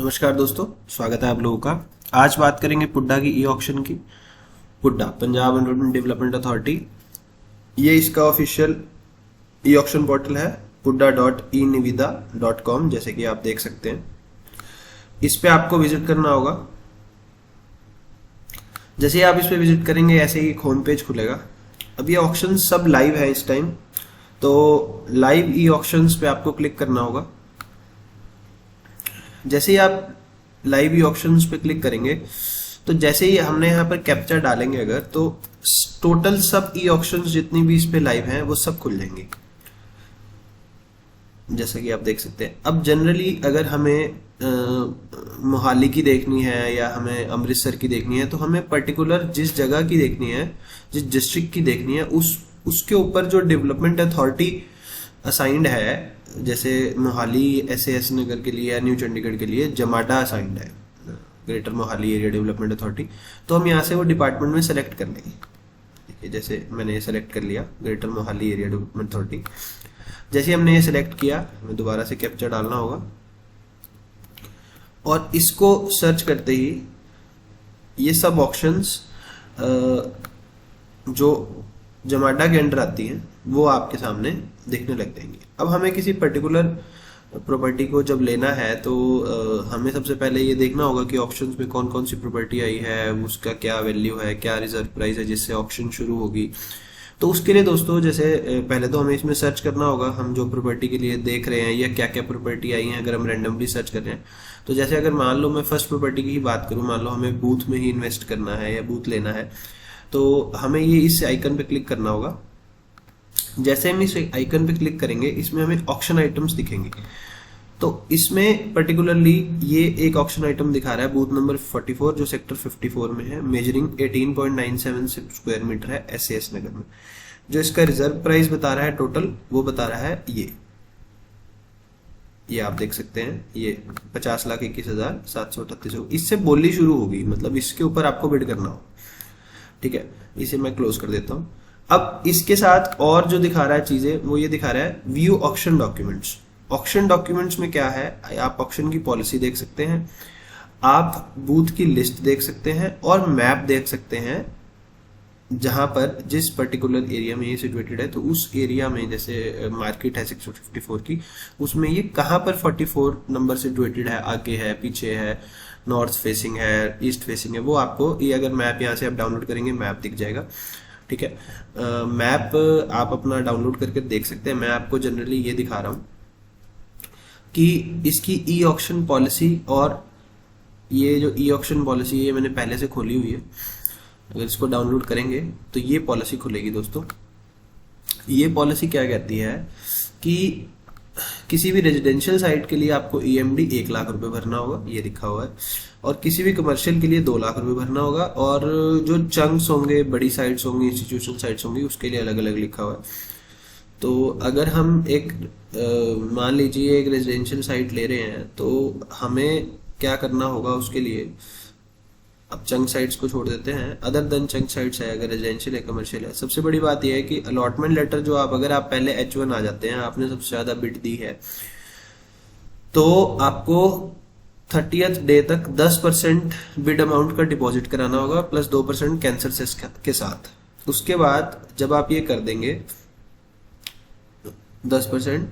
नमस्कार दोस्तों, स्वागत है आप लोगों का। आज बात करेंगे पुड्डा की ई ऑक्शन की। पुड्डा पंजाब एनवायरमेंट डेवलपमेंट अथॉरिटी, ये इसका ऑफिशियल ई ऑक्शन पोर्टल है pudda.enividha.com, जैसे कि आप देख सकते हैं। इस पे आपको विजिट करना होगा। जैसे ही आप इस पे विजिट करेंगे ऐसे ही एक होम पेज खुलेगा। अब ये ऑक्शन सब लाइव है इस टाइम, तो लाइव ई ऑक्शंस पे आपको क्लिक करना होगा। जैसे ही आप लाइव ई ऑक्शंस पे क्लिक करेंगे तो जैसे ही हमने यहाँ पर कैप्चा डालेंगे अगर, तो टोटल सब ई ऑक्शंस जितनी भी इस पे लाइव हैं वो सब खुल जाएंगे, जैसा कि आप देख सकते हैं। अब जनरली अगर हमें मोहाली की देखनी है या हमें अमृतसर की देखनी है, तो हमें पर्टिकुलर जिस जगह की देखनी है, जिस डिस्ट्रिक्ट की देखनी है, उसके ऊपर जो डेवलपमेंट अथॉरिटी असाइंड है, जैसे मोहाली SAS नगर के लिए या न्यू चंडीगढ़ के लिए जमाडा असाइंड है, greater Mohali area development authority, तो हम यहाँ से वो डिपार्टमेंट में सेलेक्ट कर लेंगे। देखिए, जैसे मैंने ये सेलेक्ट कर लिया, greater Mohali area development authority. जैसे हमने ये सिलेक्ट किया, हमें दोबारा से कैप्चा डालना होगा और इसको सर्च करते ही ये सब ऑप्शंस जो जमाडा के अंडर आती हैं वो आपके सामने दिखने लग जाएंगी। अब हमें किसी पर्टिकुलर प्रॉपर्टी को जब लेना है तो हमें सबसे पहले ये देखना होगा कि ऑप्शंस में कौन कौन सी प्रॉपर्टी आई है, उसका क्या वैल्यू है, क्या रिजर्व प्राइस है जिससे ऑप्शन शुरू होगी। तो उसके लिए दोस्तों, जैसे पहले तो हमें इसमें सर्च करना होगा हम जो प्रॉपर्टी के लिए देख रहे हैं या क्या क्या प्रॉपर्टी आई है। अगर हम रैंडमली सर्च कर रहे हैं तो जैसे अगर मान लो मैं फर्स्ट प्रॉपर्टी की ही बात करूं, मान लो हमें बूथ में ही इन्वेस्ट करना है या बूथ लेना है, तो हमें ये इस आइकन पे क्लिक करना होगा। जैसे हम इस आइकन पे क्लिक करेंगे, इसमें हमें ऑक्शन आइटम्स दिखेंगे। तो इसमें पर्टिकुलरली ये एक ऑक्शन आइटम दिखा रहा है बूथ नंबर 44 जो सेक्टर 54 में है, मेजरिंग 18.97 स्क्वायर मीटर है SAS नगर में। जो इसका रिजर्व प्राइस बता रहा है टोटल, वो बता रहा है ये आप देख सकते हैं, ये 50,21,738। इससे बोली शुरू होगी, मतलब इसके ऊपर आपको बिड करना हो। ठीक है, इसे मैं क्लोज कर देता हूं। अब इसके साथ और जो दिखा रहा है चीजें, वो ये दिखा रहा है view auction documents. Auction documents में क्या है, आप ऑक्शन की पॉलिसी देख सकते हैं, आप बूथ की लिस्ट देख सकते हैं और मैप देख सकते हैं जहां पर जिस पर्टिकुलर एरिया में ये सिचुएटेड है। तो उस एरिया में जैसे मार्केट है 654 की, उसमें ये कहां पर 44 नंबर सिचुएटेड है, आगे है, पीछे है, नॉर्थ फेसिंग है, ईस्ट फेसिंग है, वो आपको ये अगर मैप यहाँ से आप डाउनलोड करेंगे मैप दिख जाएगा। ठीक है, मैप आप अपना डाउनलोड करके देख सकते हैं। मैं आपको जनरली ये दिखा रहा हूं कि इसकी ई ऑक्शन पॉलिसी, और ये जो ई ऑक्शन पॉलिसी ये मैंने पहले से खोली हुई है। अगर इसको डाउनलोड करेंगे तो ये पॉलिसी खुलेगी दोस्तों। ये पॉलिसी क्या कहती है कि किसी भी रेजिडेंशियल साइट के लिए आपको EMD 1 लाख रुपए भरना होगा, ये लिखा हुआ है, और किसी भी कमर्शियल के लिए 2 लाख रुपए भरना होगा, और जो चंक्स होंगे, बड़ी साइट्स होंगी, इंस्टीट्यूशनल साइट्स होंगी, उसके लिए अलग अलग लिखा हुआ है। तो अगर हम एक मान लीजिए एक रेजिडेंशियल साइट ले रहे हैं, तो हमें क्या करना होगा उसके लिए। अब चंक साइट्स को छोड़ देते हैं, अदर देन चंक साइट्स है, अगर रेजिडेंशियल है, कमर्शियल है, सबसे बड़ी बात यह है कि अलॉटमेंट लेटर जो अगर आप पहले H1 आ जाते हैं, आपने सबसे ज्यादा बिड दी है, तो आपको 30th डे तक 10% बिड अमाउंट का डिपॉजिट कराना होगा प्लस 2% कैंसर सेस के साथ। उसके बाद जब आप ये कर देंगे 10%,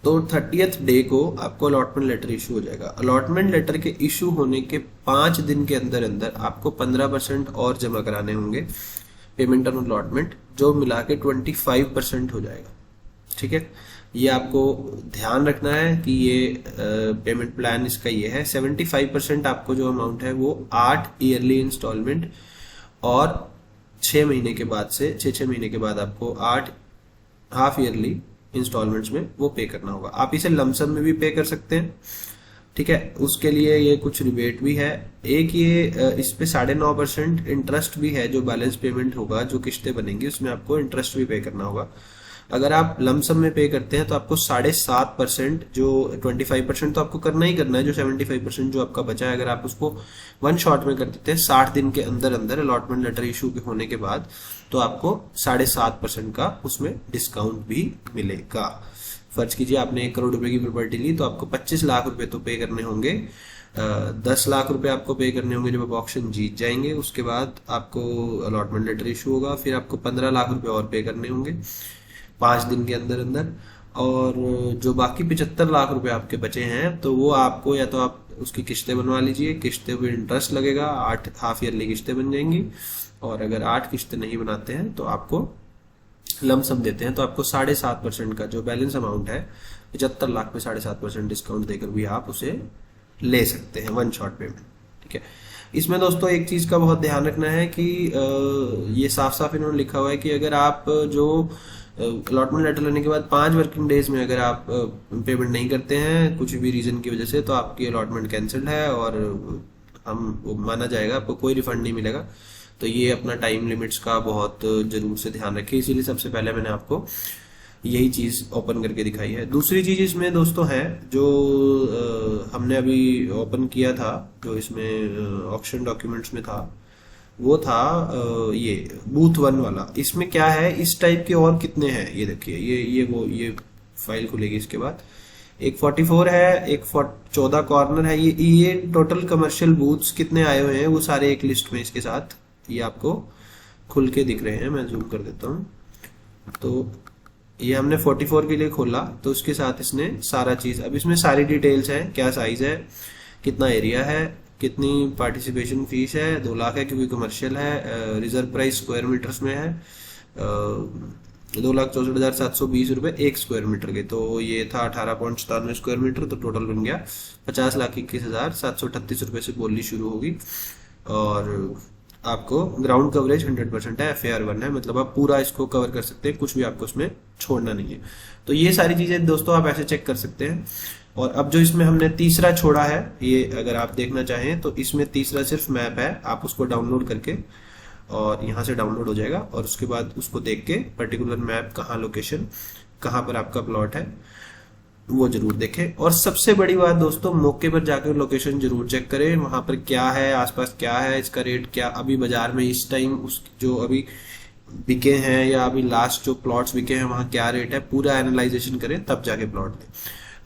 तो 30th डे को आपको अलॉटमेंट लेटर इशू हो जाएगा। अलॉटमेंट लेटर के इशू होने के 5 दिन के अंदर अंदर आपको 15% और जमा कराने होंगे पेमेंट ऑन अलॉटमेंट, जो मिला के 25% हो जाएगा। ठीक है, ये आपको ध्यान रखना है कि ये पेमेंट प्लान इसका ये है। 75% आपको जो अमाउंट है वो 8 ईयरली इंस्टॉलमेंट और 6 महीने के बाद से 6 महीने के बाद आपको 8 हाफ ईयरली इंस्टॉलमेंट्स में वो पे करना होगा। आप इसे लमसम में भी पे कर सकते हैं। ठीक है, उसके लिए ये कुछ रिबेट भी है। एक ये इस पे 9.5% इंटरेस्ट भी है, जो बैलेंस पेमेंट होगा, जो किस्तें बनेंगी उसमें आपको इंटरेस्ट भी पे करना होगा। अगर आप लमसम में पे करते हैं तो आपको 7.5%, जो 25% तो आपको करना ही करना है, जो 75% जो आपका बचा है, अगर आप उसको वन शॉट में कर देते हैं 60 दिन के अंदर अंदर अलॉटमेंट लेटर इशू होने के बाद, तो आपको 7.5% का उसमें डिस्काउंट भी मिलेगा। फर्ज कीजिए आपने 1 करोड़ रुपए की प्रॉपर्टी ली, तो आपको 25 लाख रुपए तो पे करने होंगे। 10 लाख रुपए आपको पे करने होंगे जब आप ऑक्शन जीत जाएंगे। उसके बाद आपको अलॉटमेंट लेटर इशू होगा, फिर आपको 15 लाख रुपए और पे करने होंगे 5 दिन के अंदर अंदर। और जो बाकी 75 लाख रुपए आपके बचे हैं, तो वो आपको या तो आप उसकी किस्तें बनवा लीजिए, किस्तें पे इंटरेस्ट लगेगा, 8 हाफ ईयरली किस्तें बन जाएंगी। और अगर 8 किस्तें नहीं बनाते हैं तो आपको लमसम देते हैं, तो आपको 7.5% का जो बैलेंस अमाउंट है 75 लाख पे 7.5% डिस्काउंट देकर भी आप उसे ले सकते हैं, वन शॉट पेमेंट। ठीक है, इसमें दोस्तों एक चीज का बहुत ध्यान रखना है कि ये साफ साफ इन्होंने लिखा हुआ है कि अगर आप जो अलॉटमेंट लेटर लेने के बाद 5 वर्किंग डेज में अगर आप पेमेंट नहीं करते हैं कुछ भी रीजन की वजह से, तो आपकी अलॉटमेंट कैंसिल्ड है और हम माना जाएगा, आपको कोई रिफंड नहीं मिलेगा। तो ये अपना टाइम लिमिट्स का बहुत जरूर से ध्यान रखें, इसीलिए सबसे पहले मैंने आपको यही चीज ओपन करके दिखाई है। दूसरी चीज इसमें दोस्तों है जो हमने अभी ओपन किया था, जो इसमें ऑक्शन डॉक्यूमेंट्स में था, वो था ये बूथ 1 वाला। इसमें क्या है, इस टाइप के और कितने हैं ये देखिए, ये फाइल खुलेगी इसके बाद। एक 44 है, एक 14 कॉर्नर है। ये टोटल कमर्शियल बूथ्स कितने आए हुए हैं वो सारे एक लिस्ट में इसके साथ ये आपको खुल के दिख रहे हैं। मैं जूम कर देता हूँ, तो ये हमने 44 के लिए खोला, तो उसके साथ इसने सारा चीज, अब इसमें सारी डिटेल्स है, क्या साइज है, कितना एरिया है, कितनी पार्टिसिपेशन फीस है, 2 लाख है क्योंकि कमर्शियल है, रिजर्व प्राइस स्क्वायर मीटर्स में है 2,64,720 रुपए 1 स्क्वायर मीटर के। तो ये था 18.97 स्क्वायर मीटर, तो टोटल बन गया 50,21,738 रुपए से बोली शुरू होगी। और आपको ग्राउंड कवरेज 100% है, FAR 1 है, मतलब आप पूरा इसको कवर कर सकते हैं, कुछ भी आपको उसमें छोड़ना नहीं है। तो ये सारी चीजें दोस्तों आप ऐसे चेक कर सकते हैं। और अब जो इसमें हमने तीसरा छोड़ा है, ये अगर आप देखना चाहें तो इसमें तीसरा सिर्फ मैप है, आप उसको डाउनलोड करके और यहाँ से डाउनलोड हो जाएगा, और उसके बाद उसको देख के पर्टिकुलर मैप कहाँ लोकेशन कहाँ पर आपका प्लॉट है वो जरूर देखें। और सबसे बड़ी बात दोस्तों, मौके पर जाकर लोकेशन जरूर चेक करें, वहां पर क्या है, आसपास क्या है, इसका रेट क्या अभी बाजार में इस टाइम उस जो अभी बिके हैं या अभी लास्ट जो प्लॉट्स बिके हैं वहां क्या रेट है, पूरा एनालाइजेशन करें तब जाके प्लॉट लें।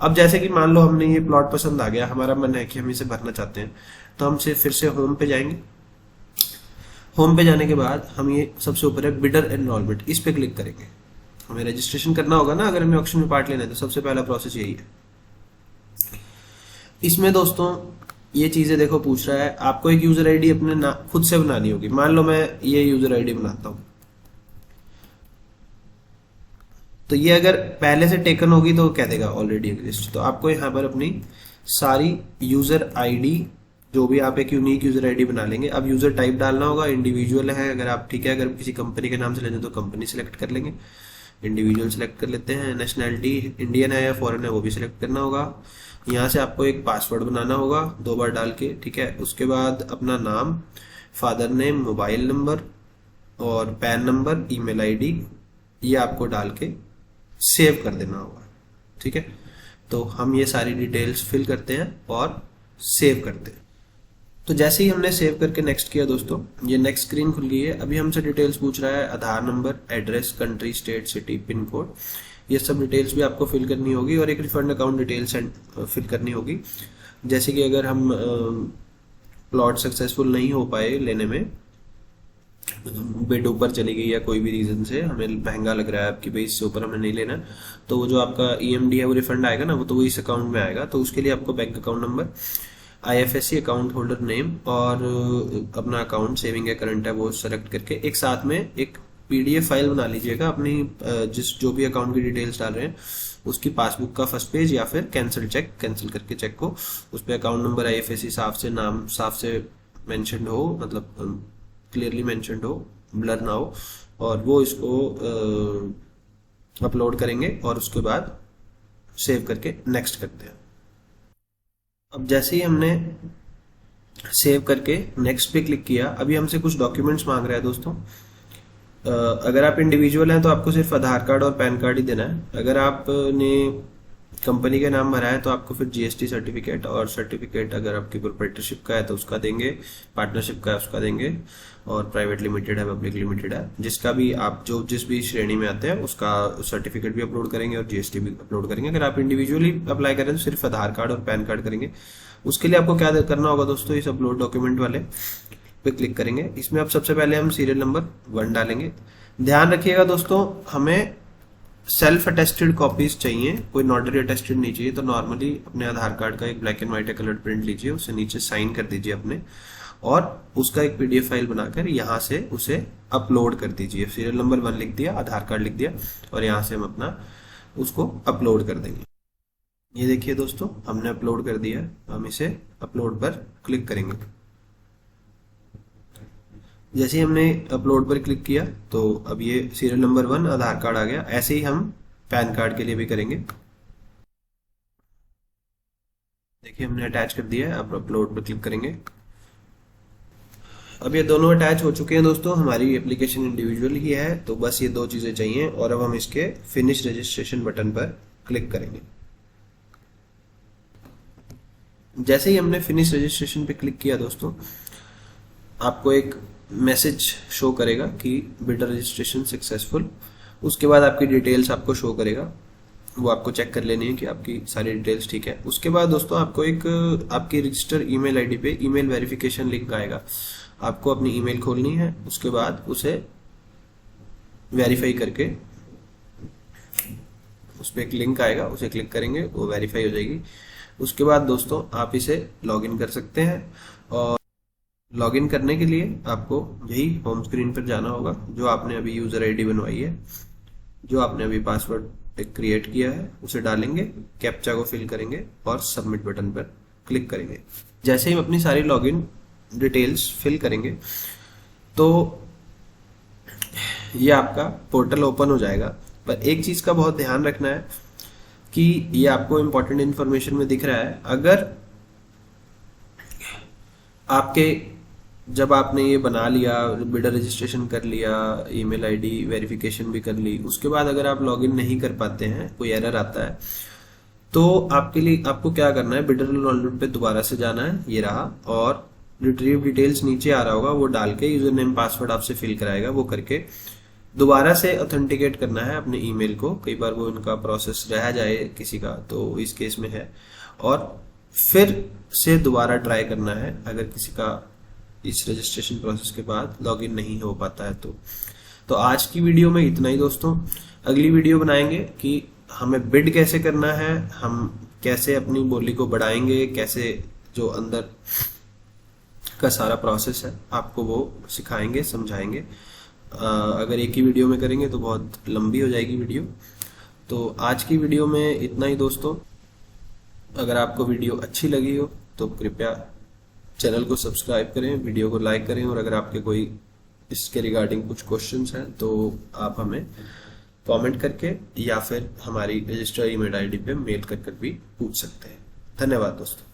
अब जैसे कि मान लो हमने ये प्लॉट पसंद आ गया, हमारा मन है कि हम इसे भरना चाहते हैं, तो हम फिर से होम पे जाएंगे। होम पे जाने के बाद हम ये सबसे ऊपर है बिडर एनरोलमेंट, इस पे क्लिक करेंगे। हमें रजिस्ट्रेशन करना होगा ना, अगर हमें ऑक्शन में पार्ट लेना है, तो सबसे पहला प्रोसेस यही है। इसमें दोस्तों ये चीजें देखो पूछ रहा है, आपको एक यूजर आईडी अपने खुद से बनानी होगी। मान लो मैं ये यूजर आईडी बनाता हूं, तो ये अगर पहले से टेकन होगी तो कह देगा ऑलरेडी एग्जिस्ट। तो आपको यहाँ पर अपनी सारी यूजर आईडी, जो भी आप एक यूनिक यूजर आईडी बना लेंगे। अब यूजर टाइप डालना होगा, इंडिविजुअल है अगर आप, ठीक है, अगर किसी कंपनी के नाम से लेते तो कंपनी सिलेक्ट कर लेंगे, इंडिविजुअल सिलेक्ट कर लेते हैं। नेशनैलिटी इंडियन है या फॉरेन है वो भी सिलेक्ट करना होगा। यहाँ से आपको एक पासवर्ड बनाना होगा 2 बार डाल के, ठीक है। उसके बाद अपना नाम, फादर नेम, मोबाइल नंबर और पैन नंबर, ईमेल आईडी, ये आपको डाल के सेव कर देना होगा, ठीक है। तो हम ये सारी डिटेल्स फिल करते हैं और सेव करते हैं। तो जैसे ही हमने सेव करके नेक्स्ट किया दोस्तों, ये नेक्स्ट स्क्रीन खुल गई है। अभी हमसे डिटेल्स पूछ रहा है, Aadhaar number, address, country, state, city, pin code, ये सब डिटेल्स भी आपको फिल करनी होगी। और एक रिफंड अकाउंट डिटेल्स फिल करनी होगी। जैसे कि अगर हम प्लॉट सक्सेसफुल नहीं हो पाए लेने में, बिड ऊपर चली गई या कोई भी रीजन से हमें महंगा लग रहा है आपकी भाई इससे ऊपर हमें नहीं लेना, तो वो जो आपका EMD है वो रिफंड आएगा ना, वो तो वो इस अकाउंट में आएगा। तो उसके लिए आपको bank account number, IFSC account holder name और अपना अकाउंट सेविंग है करंट है वो सेलेक्ट करके एक साथ में एक PDF फाइल बना लीजिएगा अपनी, जो भी अकाउंट की डिटेल्स डाल रहे हैं उसकी पासबुक का फर्स्ट पेज, या फिर कैंसिल चेक, कैंसिल करके चेक को उस पर अकाउंट नंबर, IFSC साफ से, नाम साफ से मेंशन्ड हो, मतलब क्लियरली मेंशन्ड हो, ब्लर ना हो, और वो इसको अपलोड करेंगे और उसके बाद सेव करके नेक्स्ट करते हैं। अब जैसे ही हमने सेव करके नेक्स्ट पे क्लिक किया, अभी हमसे कुछ डॉक्यूमेंट्स मांग रहा है दोस्तों। अगर आप इंडिविजुअल हैं तो आपको सिर्फ आधार कार्ड और पैन कार्ड ही देना है। अगर आपने कंपनी का नाम भरा है तो आपको फिर जीएसटी सर्टिफिकेट, और सर्टिफिकेट अगर आपकी प्रोप्राइटरशिप का है तो उसका देंगे, पार्टनरशिप का है उसका देंगे, और प्राइवेट लिमिटेड है, पब्लिक लिमिटेड है, जिसका भी आप जो जिस भी श्रेणी में आते हैं उसका सर्टिफिकेट भी अपलोड करेंगे और जीएसटी भी अपलोड करेंगे। अगर आप इंडिविजुअली अप्लाई करें तो सिर्फ आधार कार्ड और पैन कार्ड करेंगे। उसके लिए आपको क्या करना होगा दोस्तों, इस अपलोड डॉक्यूमेंट वाले पे क्लिक करेंगे। इसमें आप सबसे पहले हम सीरियल नंबर 1 डालेंगे। ध्यान रखिएगा दोस्तों, हमें सेल्फ अटेस्टेड कॉपीज चाहिए, कोई नोटरी अटेस्टेड नहीं चाहिए। तो नॉर्मली अपने आधार कार्ड का एक black and white colour print लीजिए, उसे नीचे साइन कर दीजिए अपने, और उसका एक पीडीएफ फाइल बनाकर यहाँ से उसे अपलोड कर दीजिए। सीरियल नंबर 1 लिख दिया, आधार कार्ड लिख दिया, और यहाँ से हम अपना उसको अपलोड कर देंगे। ये देखिए दोस्तों, हमने अपलोड कर दिया है। हम इसे अपलोड पर क्लिक करेंगे। जैसे ही हमने अपलोड पर क्लिक किया तो अब ये सीरियल नंबर 1 आधार कार्ड आ गया। ऐसे ही हम पैन कार्ड के लिए भी करेंगे। देखिए हमने अटैच कर दिया है। अब अपलोड पर क्लिक करेंगे। अब ये दोनों अटैच हो चुके हैं दोस्तों। हमारी एप्लीकेशन इंडिविजुअल ही है, तो बस ये 2 चीजें चाहिए, और अब हम इसके फिनिश रजिस्ट्रेशन बटन पर क्लिक करेंगे। जैसे ही हमने फिनिश रजिस्ट्रेशन पे क्लिक किया दोस्तों, आपको एक मैसेज शो करेगा कि बिडर रजिस्ट्रेशन सक्सेसफुल। उसके बाद आपकी डिटेल्स आपको शो करेगा, वो आपको चेक कर लेनी है कि आपकी सारी डिटेल्स ठीक है। उसके बाद दोस्तों आपको एक आपकी रजिस्टर ईमेल आईडी पे ईमेल वेरिफिकेशन लिंक आएगा। आपको अपनी ईमेल खोलनी है, उसके बाद उसे वेरीफाई करके उस पर एक लिंक आएगा, उसे क्लिक करेंगे, वो वेरीफाई हो जाएगी। उसके बाद दोस्तों आप इसे लॉगिन कर सकते हैं, और लॉगिन करने के लिए आपको यही होम स्क्रीन पर जाना होगा। जो आपने अभी यूजर आईडी बनवाई है, जो आपने अभी पासवर्ड क्रिएट किया है, उसे डालेंगे, कैप्चा को फिल करेंगे और सबमिट बटन पर क्लिक करेंगे। जैसे ही हम अपनी सारी लॉगिन डिटेल्स फिल करेंगे तो ये आपका पोर्टल ओपन हो जाएगा। पर एक चीज का बहुत ध्यान रखना है कि ये आपको इंपॉर्टेंट इंफॉर्मेशन में दिख रहा है। अगर आपके जब आपने ये बना लिया, बिडर रजिस्ट्रेशन कर लिया, ईमेल आईडी वेरिफिकेशन भी कर ली, उसके बाद अगर आप लॉगिन नहीं कर पाते हैं, कोई एरर आता है, तो आपके लिए आपको क्या करना है, बिडर लॉगिन पे दोबारा से जाना है, ये रहा, और रिट्रीव डिटेल्स नीचे आ रहा होगा, वो डाल के यूजर नेम पासवर्ड आपसे फिल कराएगा, वो करके दोबारा से ऑथेंटिकेट करना है अपने ईमेल को। कई बार वो उनका प्रोसेस रह जाए किसी का, तो इस केस में है, और फिर से दोबारा ट्राई करना है अगर किसी का इस रजिस्ट्रेशन प्रोसेस के बाद लॉगिन नहीं हो पाता है। तो आज की वीडियो में इतना ही दोस्तों। अगली वीडियो बनाएंगे कि हमें बिड कैसे करना है, हम कैसे अपनी बोली को बढ़ाएंगे, कैसे जो अंदर का सारा प्रोसेस है आपको वो सिखाएंगे, समझाएंगे। अगर एक ही वीडियो में करेंगे तो बहुत लंबी हो जाएगी वीडियो। तो आज की वीडियो में इतना ही दोस्तों। अगर आपको वीडियो अच्छी लगी हो तो कृपया चैनल को सब्सक्राइब करें, वीडियो को लाइक करें, और अगर आपके कोई इसके रिगार्डिंग कुछ क्वेश्चंस हैं तो आप हमें कमेंट करके या फिर हमारी रजिस्टर ईमेल आईडी पे मेल कर भी पूछ सकते हैं। धन्यवाद दोस्तों।